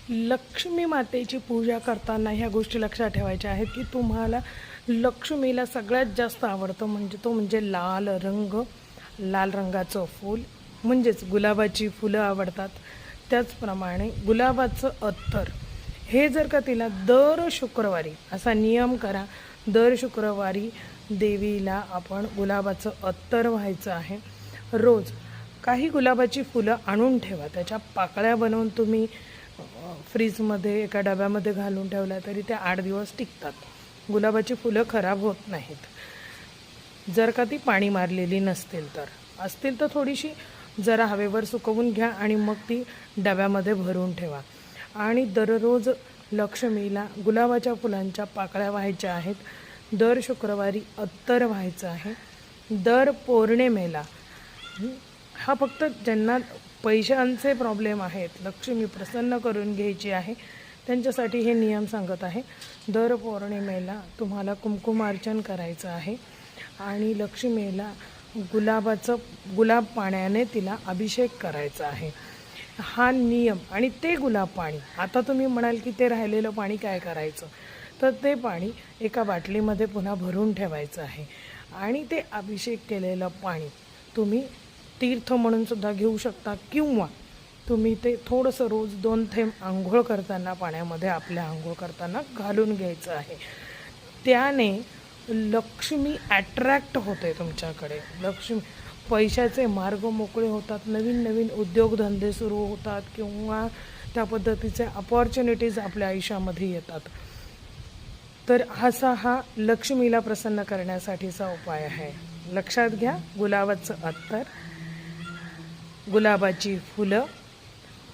लक्ष्मी मातेची पूजा करताना ह्या गोष्टी लक्षात ठेवायच्या आहेत की तुम्हाला लक्ष्मीला सगळ्यात जास्त आवडतं म्हणजे लाल रंग, लाल रंगाचं फूल म्हणजेच गुलाबाची फुलं आवडतात. त्याचप्रमाणे गुलाबाचं अत्तर हे जर का तिला दर शुक्रवारी असा नियम करा, दर शुक्रवारी देवीला आपण गुलाबाचं अत्तर व्हायचं आहे. रोज काही गुलाबाची फुलं आणून ठेवा, त्याच्या पाकळ्या बनवून तुम्ही फ्रीजमध्ये एका डब्यामध्ये घालून ठेवल्या तरी त्या 8 दिवस टिकतात. गुलाबाची फुलं खराब होत नाहीत. जर का ती पाणी मारलेली नसतील तर थोडीशी जरा हवेवर सुकवून घ्या आणि मग ती डब्यामध्ये भरून ठेवा. आणि दररोज लक्ष्मीला गुलाबाच्या फुलांच्या पाकळ्या व्हायच्या आहेत. दर शुक्रवारी अत्तर व्हायचं आहे. दर पौर्णिमेला हा फक्त ज्यांना पैशांचे प्रॉब्लेम आहेत, लक्ष्मी प्रसन्न करून घ्यायची आहे, त्यांच्यासाठी हे नियम सांगत आहे. दर पौर्णिमेला तुम्हाला कुंकुमार्चन करायचं आहे आणि लक्ष्मीला गुलाब पाण्याने तिला अभिषेक करायचा आहे. हा नियम. आणि ते गुलाब पाणी आता तुम्ही म्हणाल की ते राहिलेलं पाणी काय करायचं, तर ते पाणी एका बाटलीमध्ये पुन्हा भरून ठेवायचं आहे. आणि ते अभिषेक केलेलं पाणी तुम्ही तीर्थ म्हणून सुद्धा घेऊ शकता किंवा तुम्ही ते थोडंसं रोज 2 थेंब आंघोळ करताना पाण्यामध्ये आपल्या आंघोळ करताना घालून घ्यायचं आहे. त्याने लक्ष्मी ॲट्रॅक्ट होते तुमच्याकडे. लक्ष्मी पैशाचे मार्ग मोकळे होतात, नवीन नवीन उद्योगधंदे सुरू होतात किंवा त्या पद्धतीचे अपॉर्च्युनिटीज आपल्या आयुष्यामध्ये येतात. तर हा लक्ष्मीला प्रसन्न करण्यासाठीचा उपाय आहे. लक्षात घ्या, गुलाबाचं अत्तर, गुलाबाची फुलं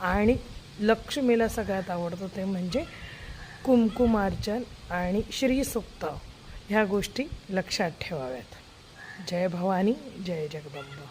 आणि लक्ष्मीला सगळ्यात आवडतं ते म्हणजे कुंकुमार्चन आणि श्रीसूक्त, ह्या गोष्टी लक्षात ठेवाव्यात. जय भवानी, जय जगदंबा.